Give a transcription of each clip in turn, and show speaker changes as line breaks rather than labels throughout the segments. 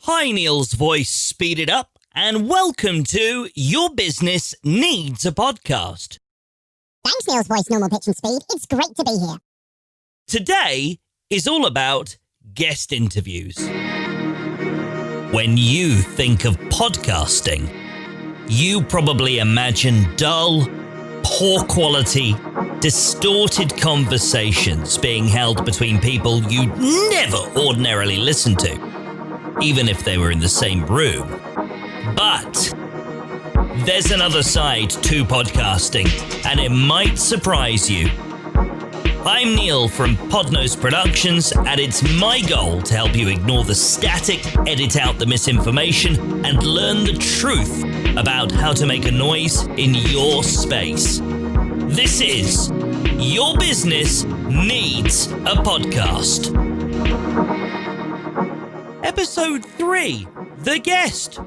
Hi, Neil's voice, speed it up, and welcome to Your Business Needs a Podcast.
Thanks, Neil's voice, normal pitch and speed. It's great to be here.
Today is all about guest interviews. When you think of podcasting, you probably imagine dull, poor quality, distorted conversations being held between people you'd never ordinarily listen to, even if they were in the same room. But there's another side to podcasting, and it might surprise you. I'm Neil from Podnose Productions, and it's my goal to help you ignore the static, edit out the misinformation, and learn the truth about how to make a noise in your space. This is Your Business Needs a Podcast. Episode 3, The Guest.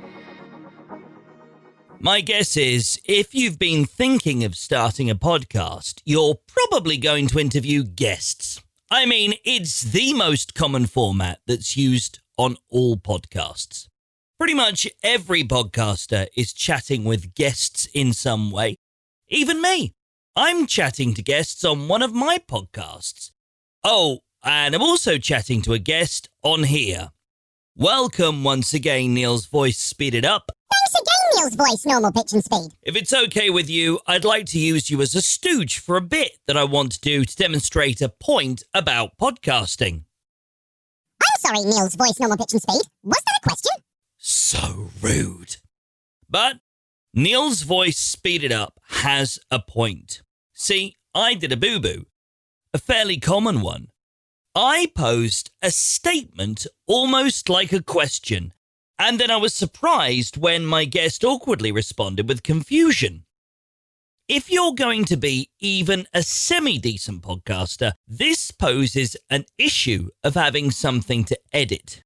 My guess is, if you've been thinking of starting a podcast, you're probably going to interview guests. I mean, it's the most common format that's used on all podcasts. Pretty much every podcaster is chatting with guests in some way. Even me. I'm chatting to guests on one of my podcasts. Oh, and I'm also chatting to a guest on here. Welcome once again, Neil's voice speeded up.
Thanks again, Neil's voice, normal pitch and speed.
If it's okay with you, I'd like to use you as a stooge for a bit that I want to do to demonstrate a point about podcasting.
I'm sorry, Neil's voice, normal pitch and speed. Was that a question?
So rude. But Neil's voice speeded up has a point. See, I did a boo-boo, a fairly common one. I posed a statement almost like a question, and then I was surprised when my guest awkwardly responded with confusion. If you're going to be even a semi-decent podcaster, this poses an issue of having something to edit.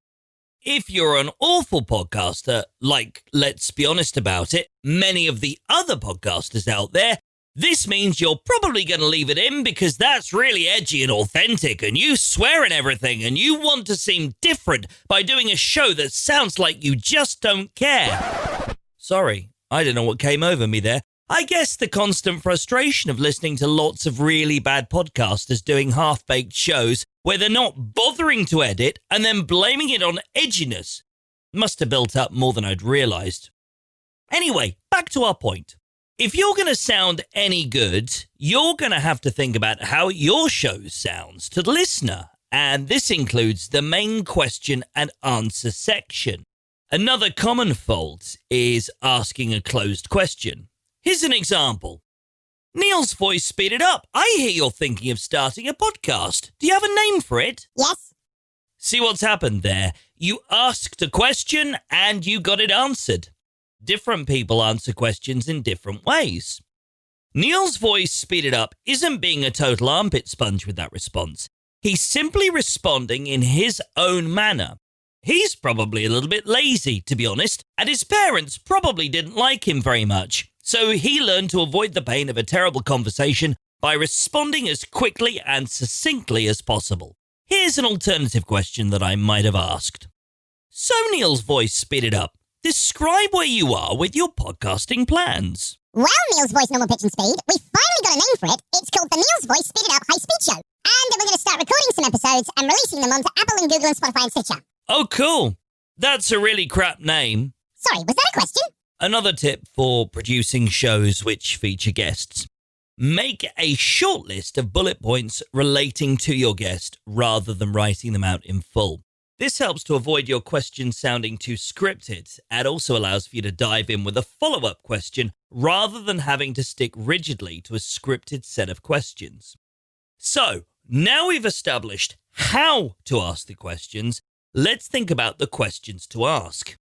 If you're an awful podcaster, like, let's be honest about it, many of the other podcasters out there, this means you're probably going to leave it in because that's really edgy and authentic and you swear and everything and you want to seem different by doing a show that sounds like you just don't care. Sorry, I don't know what came over me there. I guess the constant frustration of listening to lots of really bad podcasters doing half-baked shows where they're not bothering to edit and then blaming it on edginess must have built up more than I'd realised. Anyway, back to our point. If you're going to sound any good, you're going to have to think about how your show sounds to the listener, and this includes the main question and answer section. Another common fault is asking a closed question. Here's an example. Neil's voice speeded up. I hear you're thinking of starting a podcast. Do you have a name for it?
Yes.
See what's happened there? You asked a question and you got it answered. Different people answer questions in different ways. Neil's voice speeded up isn't being a total armpit sponge with that response. He's simply responding in his own manner. He's probably a little bit lazy, to be honest, and his parents probably didn't like him very much. So he learned to avoid the pain of a terrible conversation by responding as quickly and succinctly as possible. Here's an alternative question that I might have asked. So Neil's voice speeded up. Describe where you are with your podcasting plans.
Well, Neil's voice, normal pitch and speed, we finally got a name for it. It's called the Neil's Voice Speeded Up High Speed Show. And we're going to start recording some episodes and releasing them onto Apple and Google and Spotify and Stitcher.
Oh, cool. That's a really crap name.
Sorry, was that a question?
Another tip for producing shows which feature guests. Make a short list of bullet points relating to your guest rather than writing them out in full. This helps to avoid your question sounding too scripted and also allows for you to dive in with a follow-up question rather than having to stick rigidly to a scripted set of questions. So, now we've established how to ask the questions, let's think about the questions to ask.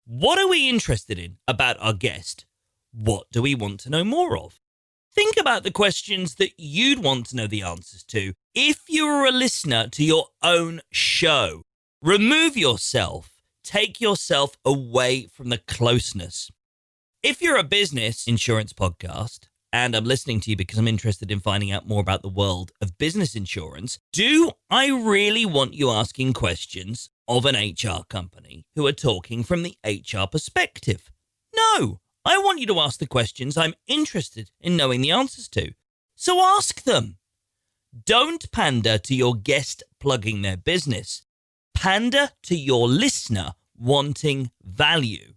What are we interested in about our guest? What do we want to know more of? Think about the questions that you'd want to know the answers to if you were a listener to your own show. Remove yourself. Take yourself away from the closeness. If you're a business insurance podcast, and I'm listening to you because I'm interested in finding out more about the world of business insurance, do I really want you asking questions of an HR company who are talking from the HR perspective. No, I want you to ask the questions I'm interested in knowing the answers to. So ask them. Don't pander to your guest plugging their business. Pander to your listener wanting value.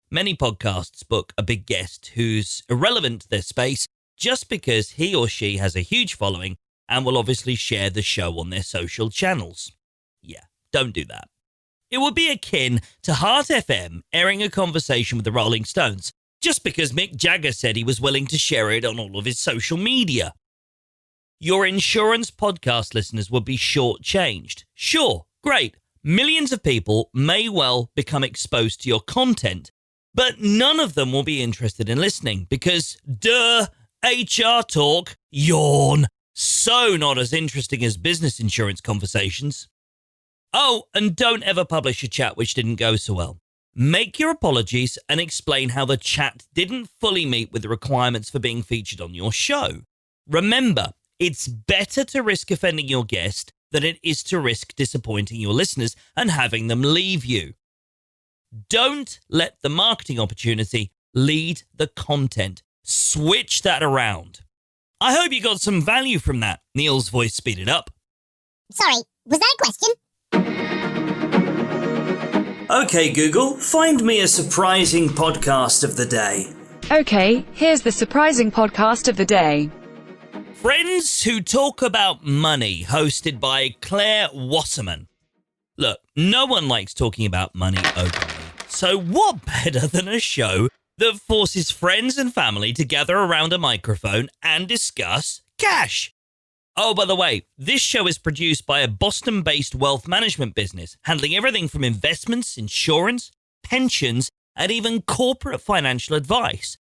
Many podcasts book a big guest who's irrelevant to their space just because he or she has a huge following and will obviously share the show on their social channels. Yeah, don't do that. It would be akin to Heart FM airing a conversation with the Rolling Stones just because Mick Jagger said he was willing to share it on all of his social media. Your insurance podcast listeners would be shortchanged. Sure, great. Millions of people may well become exposed to your content, but none of them will be interested in listening because, duh, HR talk, yawn, so not as interesting as business insurance conversations. Oh, and don't ever publish a chat which didn't go so well. Make your apologies and explain how the chat didn't fully meet with the requirements for being featured on your show. Remember, it's better to risk offending your guest than it is to risk disappointing your listeners and having them leave you. Don't let the marketing opportunity lead the content. Switch that around. I hope you got some value from that. Neil's voice speeded up.
Sorry, was that a question?
Okay, Google, find me a surprising podcast of the day.
Okay, here's the surprising podcast of the day.
Friends Who Talk About Money, hosted by Claire Wasserman. Look, no one likes talking about money openly. So what better than a show that forces friends and family to gather around a microphone and discuss cash? Oh, by the way, this show is produced by a Boston-based wealth management business, handling everything from investments, insurance, pensions, and even corporate financial advice.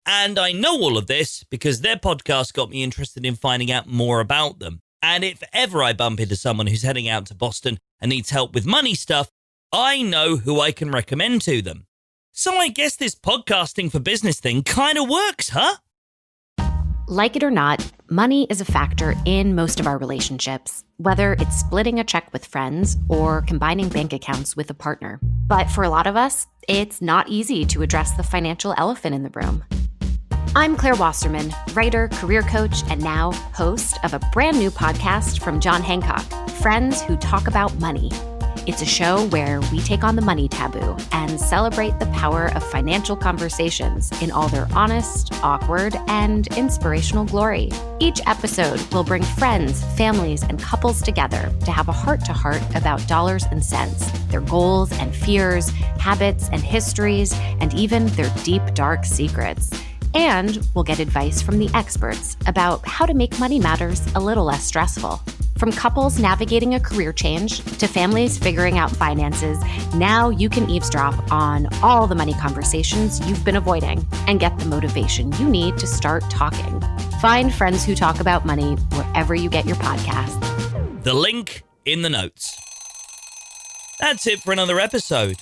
And I know all of this because their podcast got me interested in finding out more about them. And if ever I bump into someone who's heading out to Boston and needs help with money stuff, I know who I can recommend to them. So I guess this podcasting for business thing kind of works, huh?
Like it or not, money is a factor in most of our relationships, whether it's splitting a check with friends or combining bank accounts with a partner. But for a lot of us, it's not easy to address the financial elephant in the room. I'm Claire Wasserman, writer, career coach, and now host of a brand new podcast from John Hancock, Friends Who Talk About Money. It's a show where we take on the money taboo and celebrate the power of financial conversations in all their honest, awkward, and inspirational glory. Each episode will bring friends, families, and couples together to have a heart-to-heart about dollars and cents, their goals and fears, habits and histories, and even their deep, dark secrets. And we'll get advice from the experts about how to make money matters a little less stressful. From couples navigating a career change to families figuring out finances, now you can eavesdrop on all the money conversations you've been avoiding and get the motivation you need to start talking. Find Friends Who Talk About Money wherever you get your podcasts.
The link in the notes. That's it for another episode.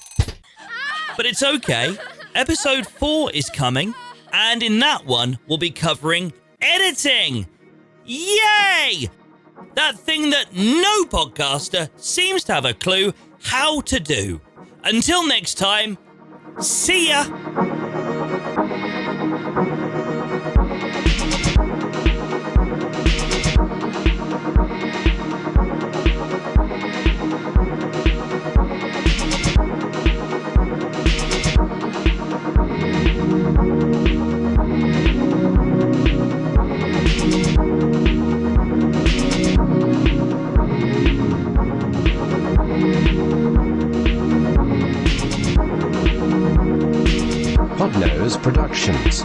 But it's okay. Episode 4 is coming. And in that one, we'll be covering editing. Yay! That thing that no podcaster seems to have a clue how to do. Until next time, see ya!
Podnose Productions.